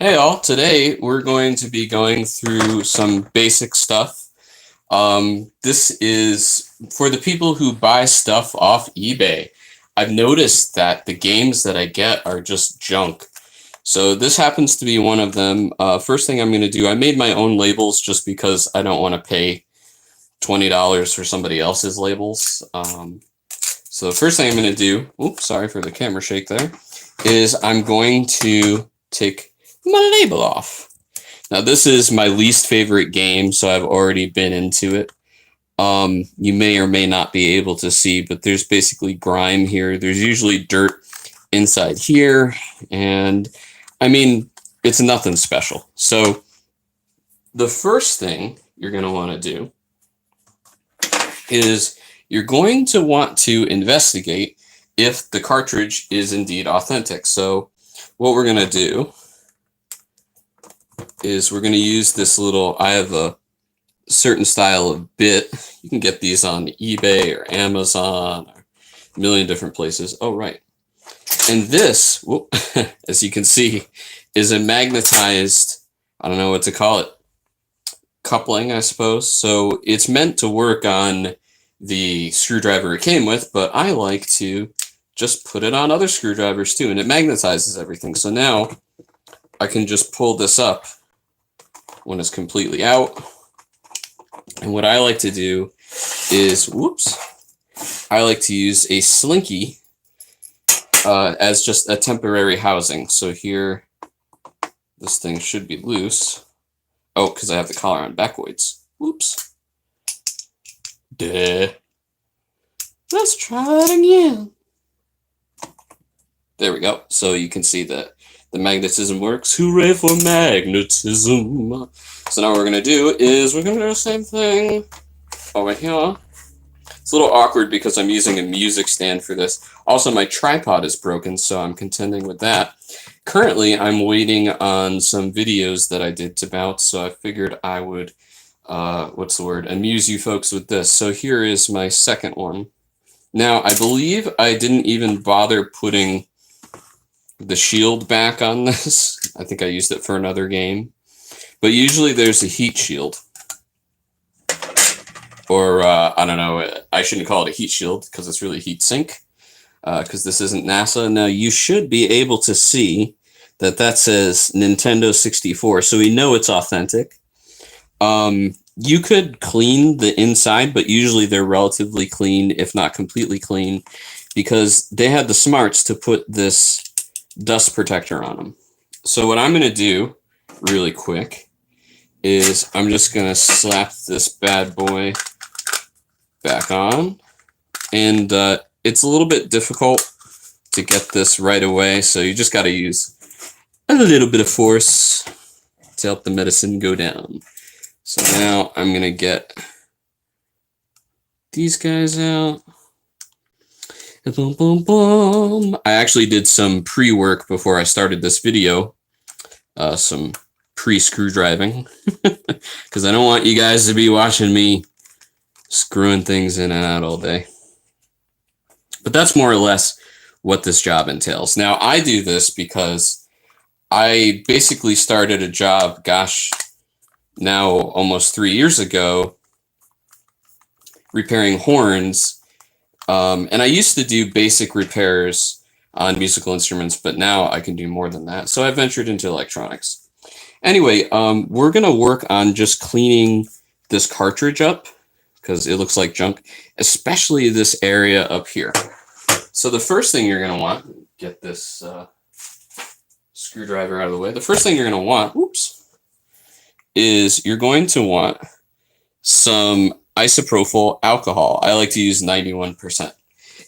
Hey all, today we're going to be going through some basic stuff. This is for the people who buy stuff off eBay. I've noticed that the games that I get are just junk. So this happens to be one of them. First thing I'm going to do, I made my own labels just because I don't want to pay $20 for somebody else's labels. So the first thing I'm going to do, oops, sorry for the camera shake there, is I'm going to take my label off. Now this is my least favorite game, so I've already been into it. You may or may not be able to see, but there's basically grime here. There's usually dirt inside here, and I mean, it's nothing special. So the first thing you're going to want to do is you're going to want to investigate if the cartridge is indeed authentic. So what we're going to do is we're going to use this little, I have a certain style of bit. You can get these on eBay or Amazon or a million different places. Oh, right. And this, whoop, as you can see, is a magnetized, I don't know what to call it, coupling, I suppose. So it's meant to work on the screwdriver it came with, but I like to just put it on other screwdrivers too, and it magnetizes everything. So now I can just pull this up when it's completely out. And what I like to do is, whoops, I like to use a slinky as just a temporary housing. So here, this thing should be loose. Oh, because I have the collar on backwards. Whoops. Duh. Let's try it again. There we go. So you can see that the magnetism works. Hooray for magnetism. So now what we're going to do is we're going to do the same thing over here. It's a little awkward because I'm using a music stand for this. Also, my tripod is broken, so I'm contending with that. Currently, I'm waiting on some videos that I did to bounce, so I figured I would, amuse you folks with this. So here is my second one. Now, I believe I didn't even bother putting the shield back on this. I think I used it for another game. But usually there's a heat shield. Or, I don't know, I shouldn't call it a heat shield because it's really heat sink. Because this isn't NASA. Now, you should be able to see that that says Nintendo 64, so we know it's authentic. You could clean the inside, but usually they're relatively clean, if not completely clean, because they had the smarts to put this dust protector on them. So what I'm going to do really quick is I'm just going to slap this bad boy back on. And it's a little bit difficult to get this right away, so you just got to use a little bit of force to help the medicine go down. So now I'm going to get these guys out. Boom, boom, boom. I actually did some pre-work before I started this video. Some pre-screw driving. Because I don't want you guys to be watching me screwing things in and out all day. But that's more or less what this job entails. Now, I do this because I basically started a job, gosh, now almost 3 years ago, repairing horns. And I used to do basic repairs on musical instruments, but now I can do more than that. So I ventured into electronics. Anyway, we're going to work on just cleaning this cartridge up because it looks like junk, especially this area up here. So the first thing you're going to want, get this screwdriver out of the way. The first thing you're going to want, is you're going to want some isopropyl alcohol. I like to use 91%.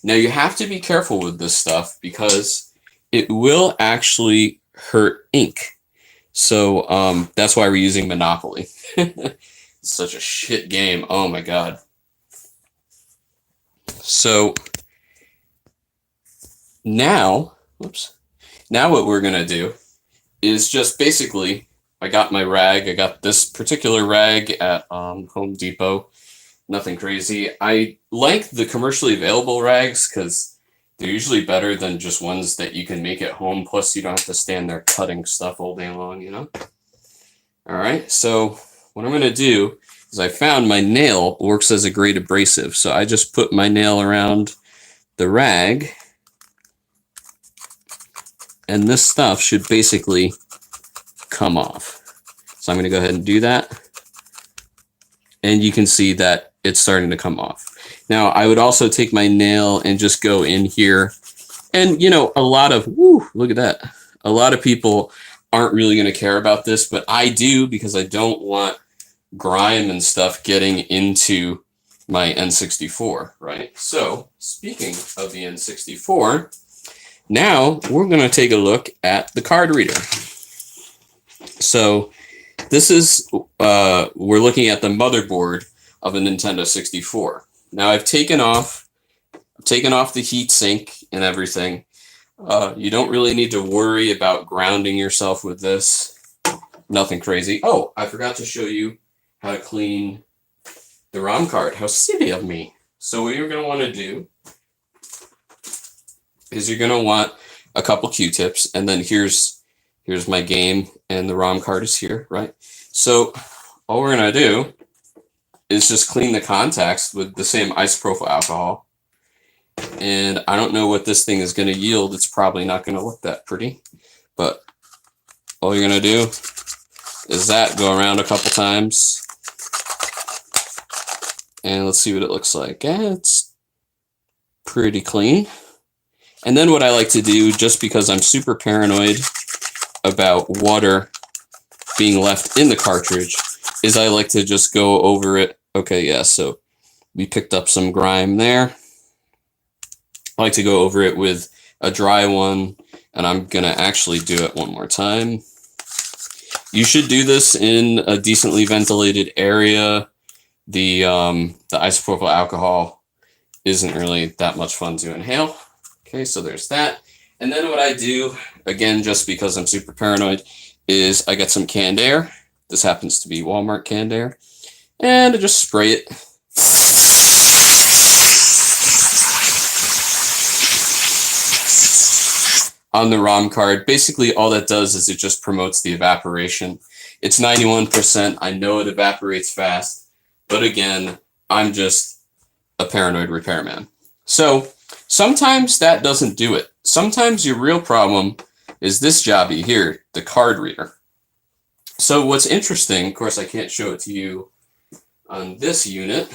Now you have to be careful with this stuff because it will actually hurt ink. So that's why we're using Monopoly. It's such a shit game. Oh my god. So now what we're going to do is just basically, I got my rag. I got this particular rag at Home Depot. Nothing crazy. I like the commercially available rags because They're usually better than just ones that you can make at home. Plus, you don't have to stand there cutting stuff all day long, you know? All right, so what I'm going to do is I found my nail works as a great abrasive. So I just put my nail around the rag, and this stuff should basically come off. So I'm going to go ahead and do that. And you can see that it's starting to come off. Now, I would also take my nail and just go in here. And, you know, look at that. A lot of people aren't really going to care about this, but I do, because I don't want grime and stuff getting into my N64, right? So, speaking of the N64, now we're going to take a look at the card reader. So, this is, we're looking at the motherboard of a Nintendo 64. Now, I've taken off the heat sink and everything. You don't really need to worry about grounding yourself with this. Nothing crazy. Oh, I forgot to show you how to clean the ROM card. How silly of me. So what you're going to want to do is you're going to want a couple Q-tips, and then here's my game, and the ROM card is here, right? So all we're going to do is just clean the contacts with the same isopropyl alcohol. And I don't know what this thing is going to yield. It's probably not going to look that pretty. But all you're going to do is go around a couple times. And let's see what it looks like. Yeah, it's pretty clean. And then what I like to do, just because I'm super paranoid about water being left in the cartridge, is I like to just go over it. Okay, yeah, so we picked up some grime there. I like to go over it with a dry one, and I'm going to actually do it one more time. You should do this in a decently ventilated area. The isopropyl alcohol isn't really that much fun to inhale. Okay, so there's that. And then what I do, again, just because I'm super paranoid, is I get some canned air. This happens to be Walmart canned air. And I just spray it. On the ROM card. Basically, all that does is it just promotes the evaporation. It's 91%. I know it evaporates fast. But again, I'm just a paranoid repairman. So sometimes that doesn't do it. Sometimes your real problem is this jobby here, the card reader. So what's interesting, of course, I can't show it to you on this unit.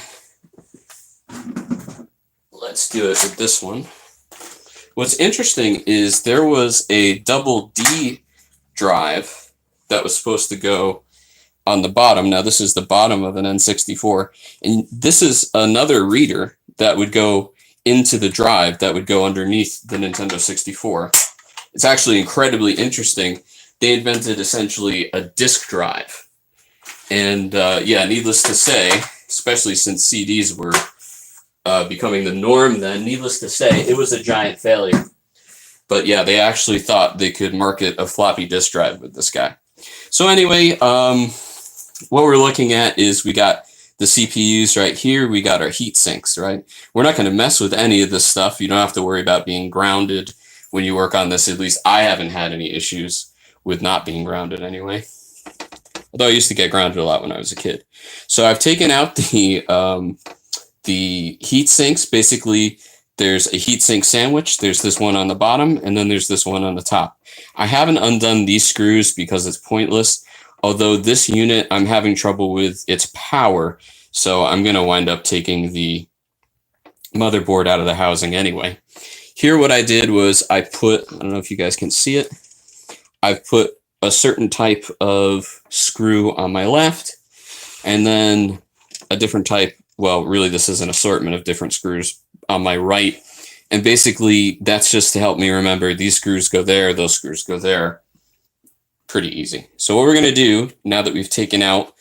Let's do it with this one. What's interesting is there was a double D drive that was supposed to go on the bottom. Now, this is the bottom of an N64, and this is another reader that would go into the drive that would go underneath the Nintendo 64. It's actually incredibly interesting. They invented essentially a disk drive. And yeah, needless to say, especially since CDs were becoming the norm then, needless to say, it was a giant failure. But yeah, they actually thought they could market a floppy disk drive with this guy. So anyway, what we're looking at is we got the CPUs right here. We got our heat sinks, right? We're not going to mess with any of this stuff. You don't have to worry about being grounded when you work on this. At least I haven't had any issues with not being grounded anyway. Although I used to get grounded a lot when I was a kid. So I've taken out the heat sinks. Basically, there's a heat sink sandwich. There's this one on the bottom, and then there's this one on the top. I haven't undone these screws because it's pointless. Although this unit, I'm having trouble with its power. So I'm going to wind up taking the motherboard out of the housing anyway. Here what I did was I don't know if you guys can see it. I've put a certain type of screw on my left, and then a different type, well, really this is an assortment of different screws on my right. And basically that's just to help me remember these screws go there, those screws go there. Pretty easy. So what we're going to do now that we've taken out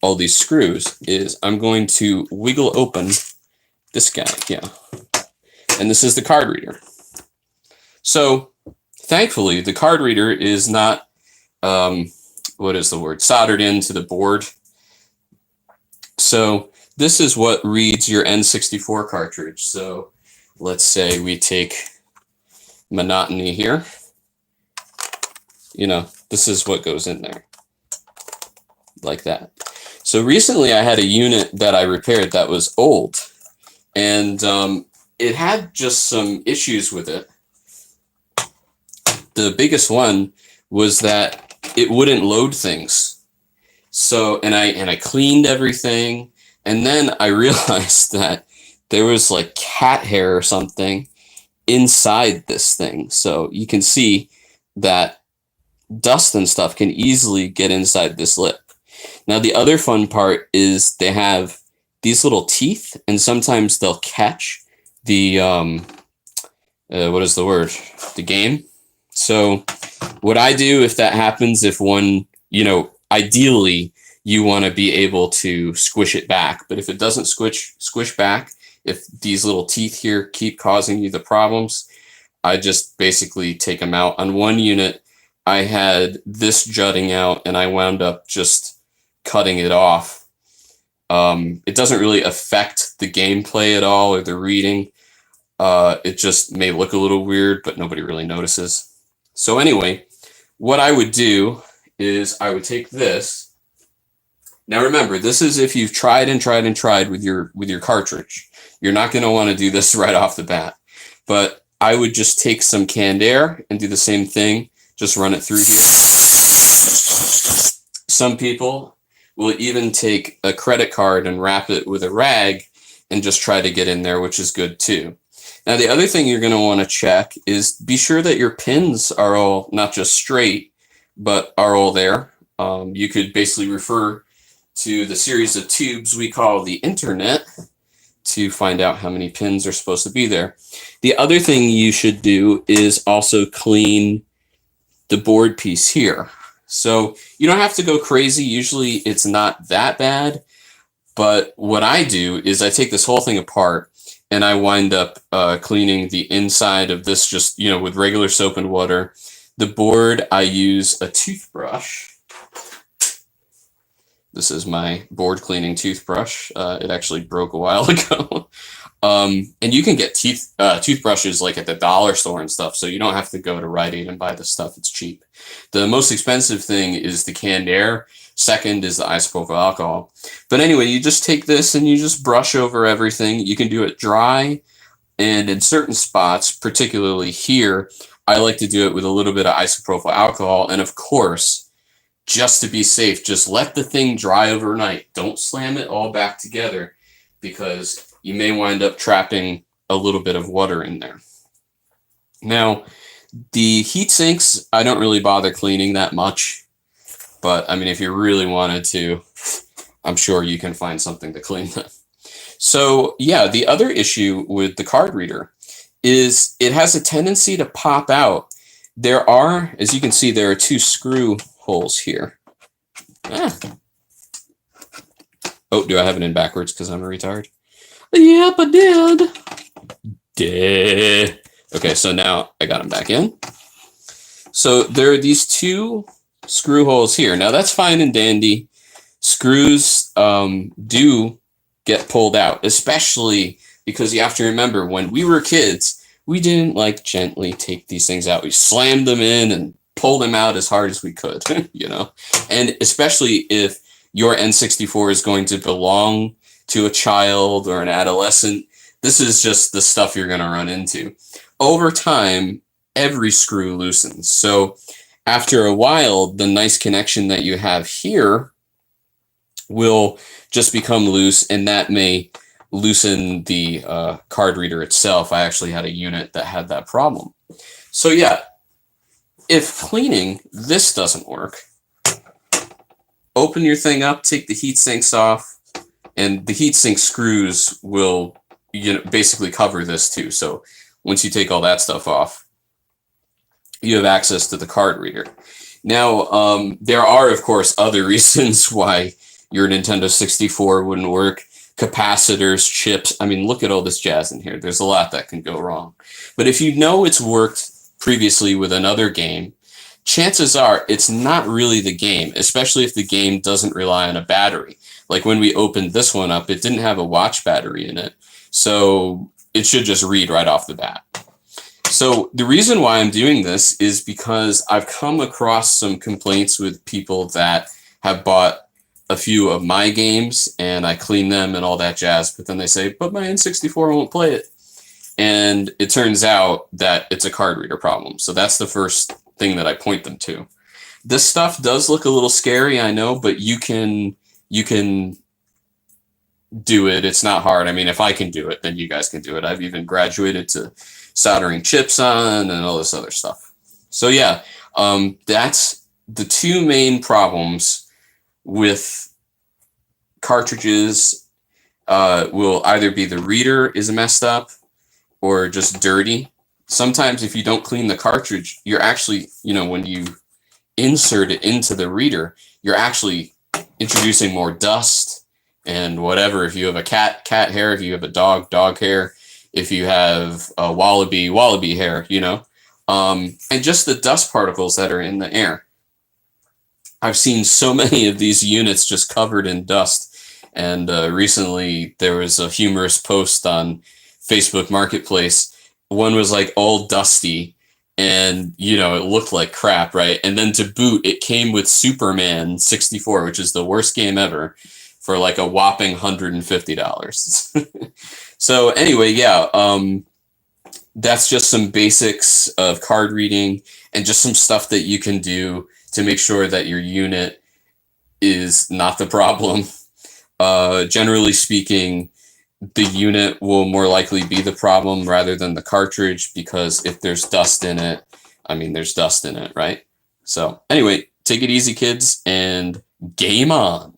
all these screws is I'm going to wiggle open this guy. Yeah. And this is the card reader. So thankfully the card reader is not, soldered into the board. So this is what reads your N64 cartridge. So let's say we take monotony here. You know, this is what goes in there. Like that. So recently I had a unit that I repaired that was old. And it had just some issues with it. The biggest one was that it wouldn't load things. So, and I cleaned everything, and then I realized that there was like cat hair or something inside this thing. So you can see that dust and stuff can easily get inside this lip. Now, the other fun part is they have these little teeth, and sometimes they'll catch the, what is the word? The game. So what I do if that happens, if one, you know, ideally you want to be able to squish it back, but if it doesn't squish back, if these little teeth here keep causing you the problems, I just basically take them out. On one unit, I had this jutting out, and I wound up just cutting it off. It doesn't really affect the gameplay at all or the reading. It just may look a little weird, but nobody really notices. So anyway, what I would do is I would take this. Now remember, this is if you've tried and tried and tried with your cartridge. You're not going to want to do this right off the bat. But I would just take some canned air and do the same thing. Just run it through here. Some people will even take a credit card and wrap it with a rag and just try to get in there, which is good too. Now, the other thing you're going to want to check is be sure that your pins are all not just straight, but are all there. You could basically refer to the series of tubes we call the internet to find out how many pins are supposed to be there. The other thing you should do is also clean the board piece here. So you don't have to go crazy. Usually it's not that bad. But what I do is I take this whole thing apart, and I wind up cleaning the inside of this just, you know, with regular soap and water. The board, I use a toothbrush. This is my board cleaning toothbrush. It actually broke a while ago. And you can get toothbrushes like at the dollar store and stuff, so you don't have to go to Rite Aid and buy this stuff. It's cheap. The most expensive thing is the canned air. Second is the isopropyl alcohol. But anyway, you just take this and you just brush over everything. You can do it dry, and in certain spots, particularly here, I like to do it with a little bit of isopropyl alcohol. And of course, just to be safe, just let the thing dry overnight. Don't slam it all back together, because you may wind up trapping a little bit of water in there. Now, the heat sinks, I don't really bother cleaning that much. But, I mean, if you really wanted to, I'm sure you can find something to clean them. So, yeah, the other issue with the card reader is it has a tendency to pop out. There are, as you can see, there are 2 screw holes here. Oh, do I have it in backwards because I'm a retard? Yep, I did. Okay, so now I got them back in. So there are these 2 screw holes here. Now that's fine and dandy. Screws do get pulled out, especially because you have to remember when we were kids, we didn't like gently take these things out. We slammed them in and pulled them out as hard as we could, you know, and especially if your N64 is going to belong to a child or an adolescent, this is just the stuff you're going to run into. Over time, every screw loosens. So after a while, the nice connection that you have here will just become loose, and that may loosen the card reader itself. I actually had a unit that had that problem. So yeah, if cleaning this doesn't work, open your thing up, take the heat sinks off, and the heat sink screws will, you know, basically cover this too. So once you take all that stuff off, you have access to the card reader. Now, there are, of course, other reasons why your Nintendo 64 wouldn't work. Capacitors, chips. I mean, look at all this jazz in here. There's a lot that can go wrong. But if you know it's worked previously with another game, chances are it's not really the game, especially if the game doesn't rely on a battery. Like when we opened this one up, it didn't have a watch battery in it. So it should just read right off the bat. So the reason why I'm doing this is because I've come across some complaints with people that have bought a few of my games and I clean them and all that jazz, but then they say, but my N64 won't play it. And it turns out that it's a card reader problem. So that's the first thing that I point them to. This stuff does look a little scary, I know, but you can do it. It's not hard. I mean, if I can do it, then you guys can do it. I've even graduated to soldering chips on and all this other stuff. So yeah, that's the two main problems with cartridges. Will either be the reader is messed up or just dirty. Sometimes if you don't clean the cartridge, you're actually, when you insert it into the reader, you're actually introducing more dust and whatever. If you have a cat hair, if you have a dog hair, if you have a wallaby hair, and just the dust particles that are in the air. I've seen so many of these units just covered in dust. And recently there was a humorous post on Facebook Marketplace. One was like all dusty and, it looked like crap, right? And then to boot, it came with Superman 64, which is the worst game ever, for like a whopping $150. So anyway, yeah, that's just some basics of card reading and just some stuff that you can do to make sure that your unit is not the problem. Generally speaking, the unit will more likely be the problem rather than the cartridge, because if there's dust in it, there's dust in it, right? So anyway, take it easy, kids, and game on.